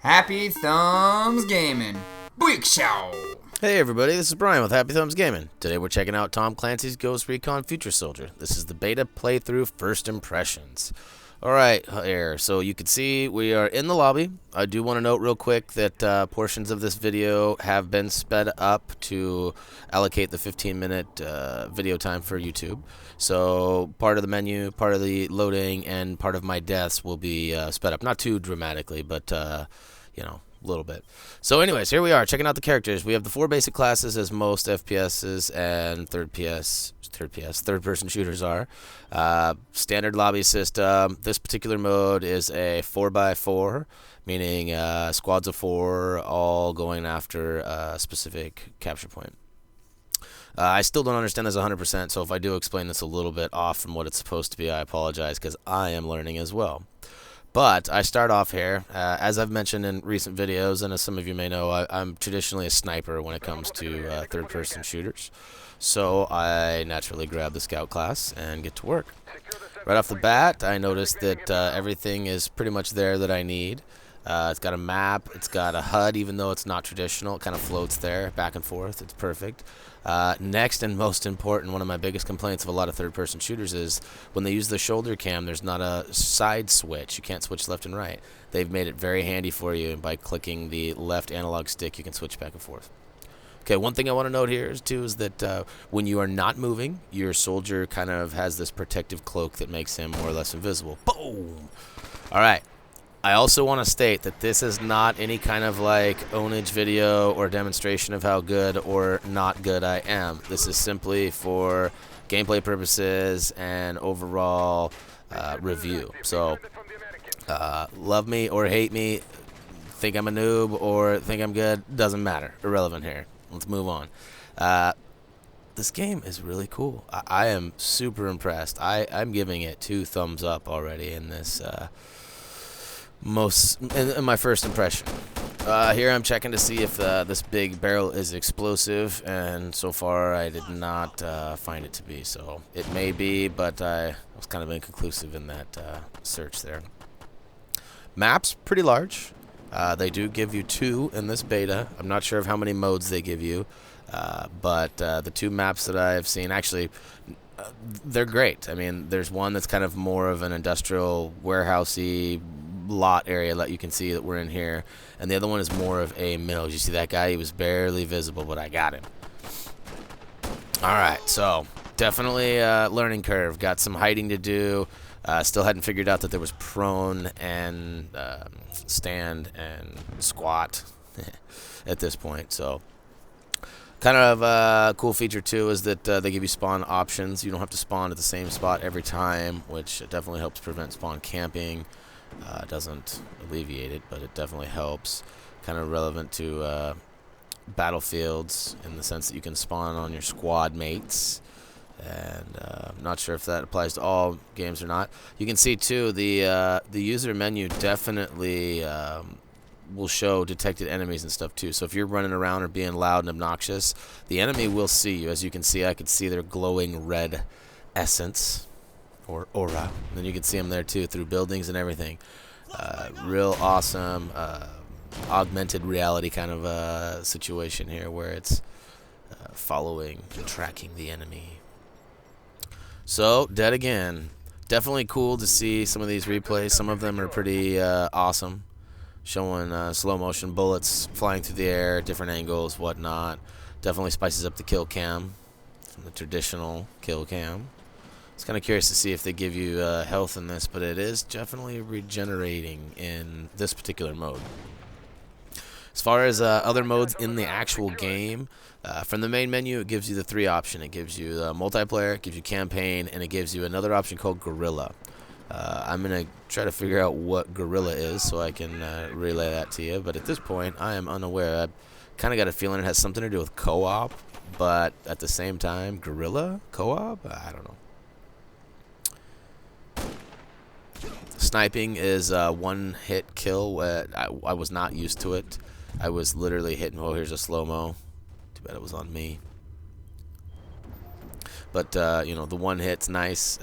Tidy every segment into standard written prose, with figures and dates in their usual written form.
Happy Thumbs Gaming. Big Show. Hey everybody, this is Brian with HappyThumbsGaming. Today we're checking out Tom Clancy's Ghost Recon Future Soldier. This is the beta playthrough first impressions. Alright, here, so you can see we are in the lobby. I do want to note real quick that portions of this video have been sped up to allocate the 15-minute video time for YouTube. So part of the menu, part of the loading, and part of my deaths will be sped up. Not too dramatically, but, you know, a little bit. So anyways, here we are checking out the characters. We have the 4 basic classes as most FPSs and third-person shooters are. Standard lobby system. This particular mode is a 4x4, meaning squads of 4 all going after a specific capture point. I still don't understand this 100%, so if I do explain this a little bit off from what it's supposed to be, I apologize because I am learning as well. But I start off here, as I've mentioned in recent videos, and as some of you may know, I'm traditionally a sniper when it comes to third-person shooters. So I naturally grab the scout class and get to work. Right off the bat, I noticed that everything is pretty much there that I need. It's got a map, it's got a HUD, even though it's not traditional. It kind of floats there, back and forth. It's perfect. Next and most important, one of my biggest complaints of a lot of third-person shooters is when they use the shoulder cam, there's not a side switch. You can't switch left and right. They've made it very handy for you, and by clicking the left analog stick, you can switch back and forth. Okay, one thing I want to note here is that when you are not moving, your soldier kind of has this protective cloak that makes him more or less invisible. Boom! All right. I also want to state that this is not any kind of like ownage video or demonstration of how good or not good I am. This is simply for gameplay purposes and overall review. So love me or hate me, think I'm a noob or think I'm good, doesn't matter. Irrelevant here. Let's move on. This game is really cool. I am super impressed. I'm giving it 2 thumbs up already in this in my first impression. Here I'm checking to see if this big barrel is explosive, and so far I did not find it to be. So it may be, but I was kind of inconclusive in that search there. Maps pretty large. They do give you 2 in this beta. I'm not sure of how many modes they give you, but the 2 maps that I have seen actually. They're great. I mean, there's one that's kind of more of an industrial warehousey lot area that you can see that we're in here, and the other one is more of a mill. You see that guy? He was barely visible, but I got him. Alright, so definitely learning curve. Got some hiding to do. Still hadn't figured out that there was prone and stand and squat at this point, so kind of a cool feature too is that they give you spawn options. You don't have to spawn at the same spot every time, which definitely helps prevent spawn camping. Doesn't alleviate it, but it definitely helps. Kind of relevant to battlefields in the sense that you can spawn on your squad mates. And I'm not sure if that applies to all games or not. You can see too the user menu definitely will show detected enemies and stuff too. So if you're running around or being loud and obnoxious, the enemy will see you. As you can see, I could see their glowing red essence or aura. And then you can see them there too through buildings and everything. Real awesome augmented reality kind of situation here where it's following and tracking the enemy. So dead again. Definitely cool to see some of these replays. Some of them are pretty awesome. Showing slow motion bullets flying through the air, different angles, whatnot. Definitely spices up the kill cam from the traditional kill cam. It's kind of curious to see if they give you health in this, but it is definitely regenerating in this particular mode. As far as other modes in the actual game, from the main menu, it gives you the 3 options. It gives you multiplayer, it gives you campaign, and it gives you another option called guerrilla. I'm going to try to figure out what guerrilla is so I can relay that to you. But at this point, I am unaware. I kind of got a feeling it has something to do with co-op. But at the same time, guerrilla? Co-op? I don't know. Sniping is one-hit kill. I was not used to it. I was literally hitting, oh, here's a slow-mo. Too bad it was on me. But, you know, the one hit's nice.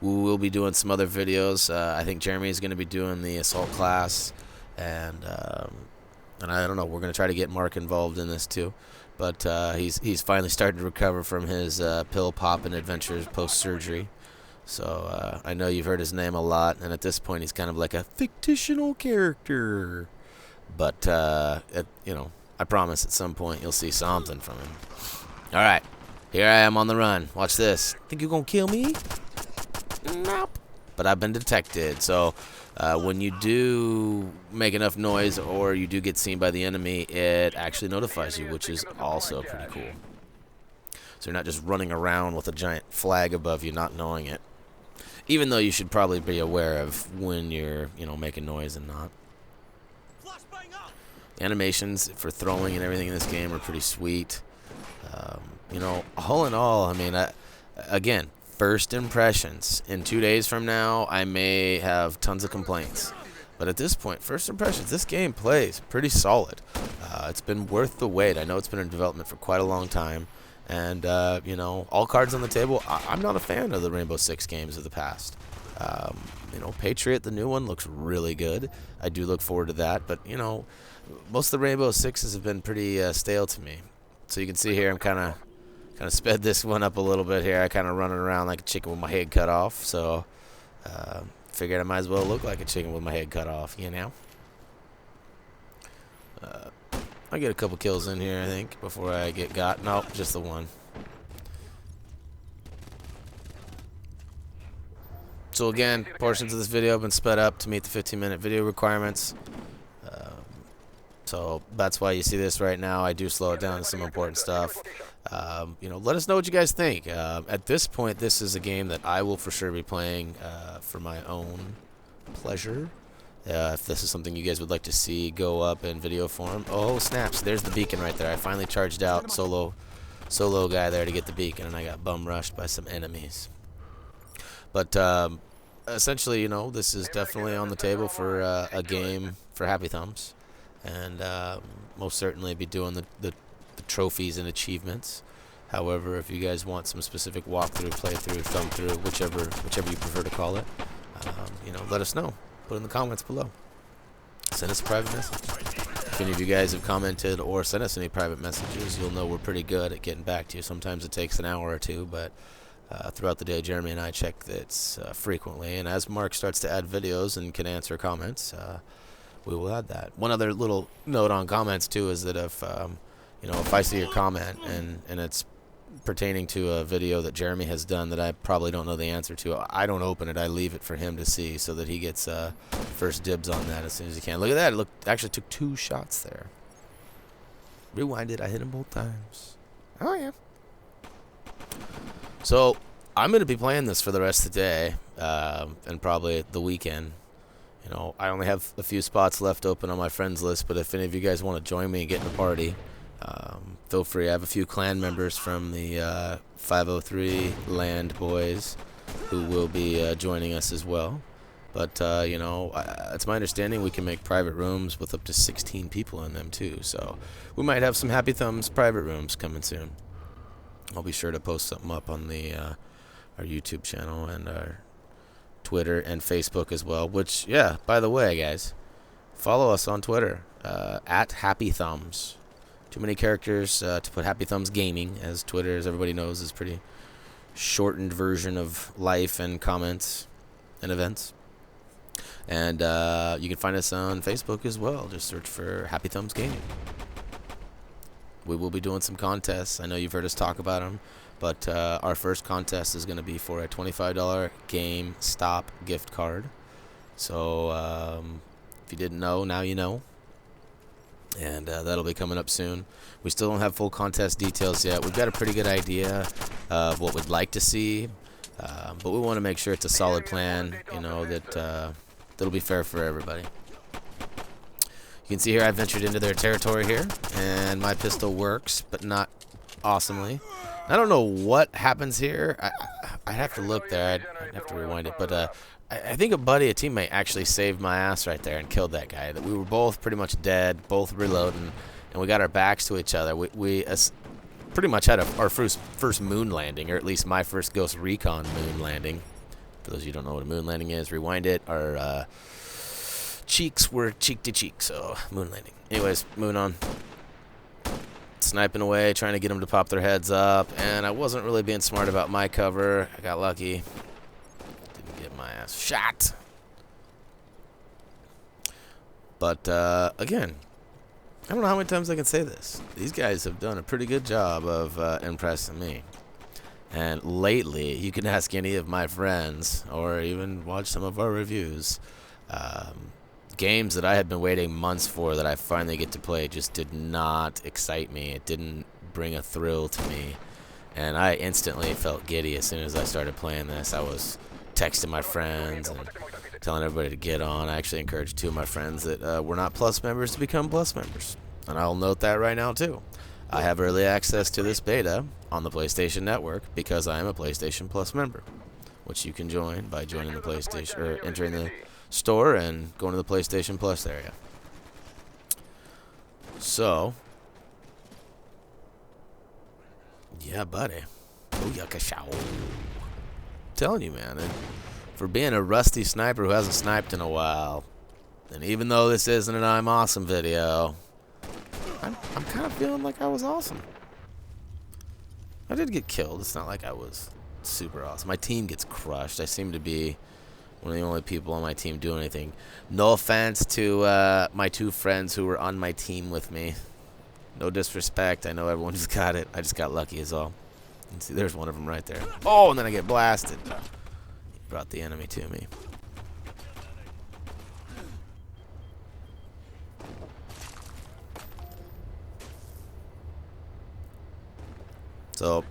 We will be doing some other videos. I think Jeremy is going to be doing the assault class. And I don't know. We're gonna try to get Mark involved in this too, but he's finally started to recover from his pill popping adventures post surgery. So I know you've heard his name a lot, and at this point he's kind of like a fictional character. But I promise at some point you'll see something from him. All right, here I am on the run. Watch this. Think you're gonna kill me? Nope. But I've been detected, so when you do make enough noise or you do get seen by the enemy, it actually notifies you, which is also pretty cool. So you're not just running around with a giant flag above you not knowing it. Even though you should probably be aware of when you're, making noise and not. The animations for throwing and everything in this game are pretty sweet. All in all, I mean, again, first impressions. In 2 days from now, I may have tons of complaints. But at this point, first impressions, this game plays pretty solid. It's been worth the wait. I know it's been in development for quite a long time. And, all cards on the table. I'm not a fan of the Rainbow Six games of the past. Patriot, the new one, looks really good. I do look forward to that. But, most of the Rainbow Sixes have been pretty stale to me. So you can see here I'm kind of sped this one up a little bit here. I kind of running around like a chicken with my head cut off. So figured I might as well look like a chicken with my head cut off, I get a couple kills in here, I think, before I get got. Nope, just the one. So again, portions of this video have been sped up to meet the 15-minute video requirements. So that's why you see this right now. I do slow it down to some important stuff. Let us know what you guys think. At this point, this is a game that I will for sure be playing for my own pleasure. If this is something you guys would like to see go up in video form. Oh, snaps. There's the beacon right there. I finally charged out solo guy there to get the beacon, and I got bum rushed by some enemies. But essentially, this is definitely on the table for a game for Happy Thumbs. And most certainly be doing the trophies and achievements. However, if you guys want some specific walkthrough, playthrough, thumb through, whichever you prefer to call it, let us know. Put in the comments below. Send us a private message. If any of you guys have commented or sent us any private messages, you'll know we're pretty good at getting back to you. Sometimes it takes an hour or two, but throughout the day, Jeremy and I check this frequently. And as Mark starts to add videos and can answer comments, we will add that. One other little note on comments too is that if I see your comment and it's pertaining to a video that Jeremy has done that I probably don't know the answer to, I don't open it. I leave it for him to see so that he gets first dibs on that as soon as he can. Look at that. It actually took 2 shots there. Rewind it. I hit him both times. Oh, yeah. So I'm going to be playing this for the rest of the day and probably the weekend. I only have a few spots left open on my friends list, but if any of you guys want to join me and get in a party, feel free. I have a few clan members from the 503 Land Boys who will be joining us as well. But, it's my understanding we can make private rooms with up to 16 people in them, too. So we might have some Happy Thumbs private rooms coming soon. I'll be sure to post something up on the our YouTube channel and our Twitter and Facebook as well. Which, yeah, by the way, guys, follow us on Twitter, at HappyThumbs. Too many characters to put HappyThumbsGaming, as Twitter, as everybody knows, is a pretty shortened version of life and comments and events. And you can find us on Facebook as well. Just search for HappyThumbsGaming. We will be doing some contests. I know you've heard us talk about them, but our first contest is going to be for a $25 GameStop gift card. So if you didn't know, now you know. And that'll be coming up soon. We still don't have full contest details yet. We've got a pretty good idea of what we'd like to see, but we want to make sure it's a solid plan, that'll be fair for everybody. You can see here I ventured into their territory here, and my pistol works, but not awesomely. I don't know what happens here. I'd have to look there. I'd have to rewind it, but I think a teammate, actually saved my ass right there and killed that guy. We were both pretty much dead, both reloading, and we got our backs to each other. We pretty much had our first moon landing, or at least my first Ghost Recon moon landing. For those of you who don't know what a moon landing is, rewind it. Our cheeks were cheek to cheek, so moon landing. Anyways, moving on. Sniping away, trying to get them to pop their heads up, and I wasn't really being smart about my cover. I got lucky. Didn't get my ass shot. But, again, I don't know how many times I can say this. These guys have done a pretty good job of impressing me. And lately, you can ask any of my friends, or even watch some of our reviews, games that I had been waiting months for that I finally get to play just did not excite me. It didn't bring a thrill to me. And I instantly felt giddy as soon as I started playing this. I was texting my friends and telling everybody to get on. I actually encouraged 2 of my friends that were not Plus members to become Plus members. And I'll note that right now, too. I have early access to this beta on the PlayStation Network because I am a PlayStation Plus member, which you can join by joining the PlayStation, or entering the store and going to the PlayStation Plus area. So, yeah, buddy. Telling you, man, for being a rusty sniper who hasn't sniped in a while, and even though this isn't an I'm awesome video, I'm kind of feeling like I was awesome. I did get killed. It's not like I was super awesome. My team gets crushed. I seem to be one of the only people on my team doing anything. No offense to my 2 friends who were on my team with me. No disrespect. I know everyone just got it. I just got lucky is all. You can see there's one of them right there. Oh, and then I get blasted. He brought the enemy to me. So,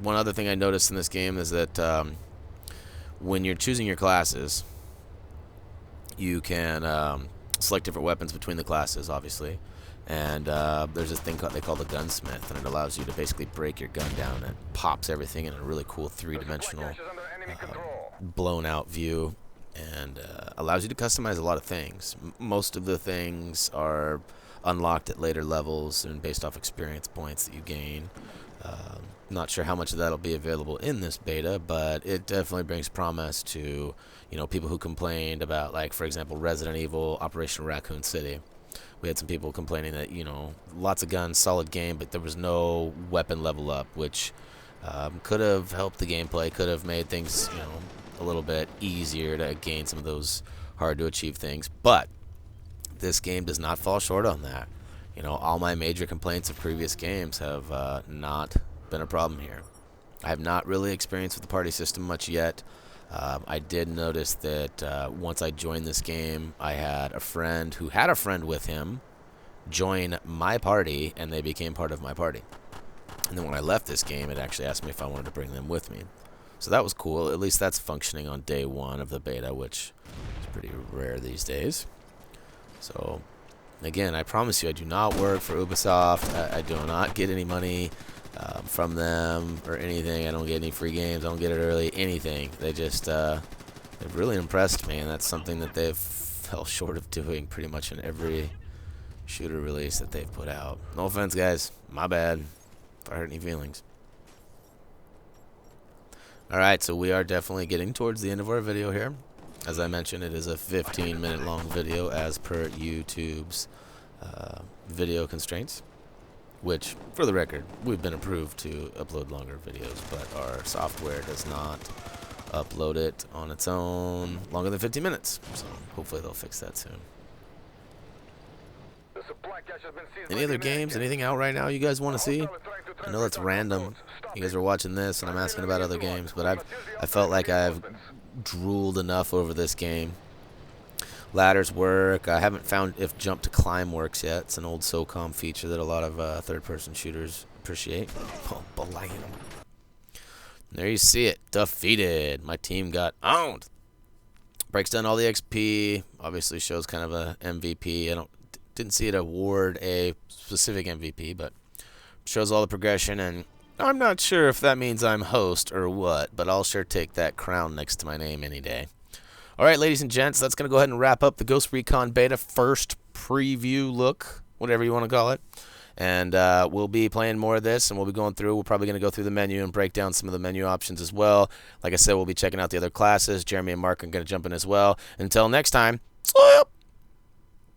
one other thing I noticed in this game is that when you're choosing your classes, you can select different weapons between the classes, obviously. And there's this thing they call the gunsmith, and it allows you to basically break your gun down, and it pops everything in a really cool 3-dimensional, blown-out view, and allows you to customize a lot of things. Most of the things are unlocked at later levels and based off experience points that you gain. Not sure how much of that will be available in this beta, but it definitely brings promise to, you know, people who complained about, like, for example, Resident Evil Operation Raccoon City. We had some people complaining that, you know, lots of guns, solid game, but there was no weapon level up, which could have helped the gameplay, could have made things, you know, a little bit easier to gain some of those hard to achieve things. But this game does not fall short on that. You know, all my major complaints of previous games have not been a problem here. I have not really experienced with the party system much yet. I did notice that once I joined this game, I had a friend who had a friend with him join my party, and they became part of my party. And then when I left this game, it actually asked me if I wanted to bring them with me. So that was cool. At least that's functioning on day 1 of the beta, which is pretty rare these days. So, again, I promise you, I do not work for Ubisoft. I do not get any money from them or anything. I don't get any free games. I don't get it early, anything. They just, they've really impressed me, and that's something that they've fell short of doing pretty much in every shooter release that they've put out. No offense, guys. My bad if I hurt any feelings. Alright, so we are definitely getting towards the end of our video here. As I mentioned, it is a 15-minute long video as per YouTube's video constraints, which, for the record, we've been approved to upload longer videos, but our software does not upload it on its own longer than 15 minutes. So hopefully they'll fix that soon. Any other games? Anything out right now you guys want to see? I know that's random. You guys are watching this, and I'm asking about other games, but I felt like I've drooled enough over this game. Ladders work. I haven't found if jump to climb works yet. It's an old SOCOM feature that a lot of third-person shooters appreciate. Oh, blam. There you see it. Defeated. My team got owned. Breaks down all the XP. Obviously shows kind of a MVP. Didn't see it award a specific MVP, but shows all the progression, and I'm not sure if that means I'm host or what, but I'll sure take that crown next to my name any day. Alright, ladies and gents, that's going to go ahead and wrap up the Ghost Recon Beta first preview look, whatever you want to call it. And we'll be playing more of this, and we'll be going through. We're probably going to go through the menu and break down some of the menu options as well. Like I said, we'll be checking out the other classes. Jeremy and Mark are going to jump in as well. Until next time, see ya!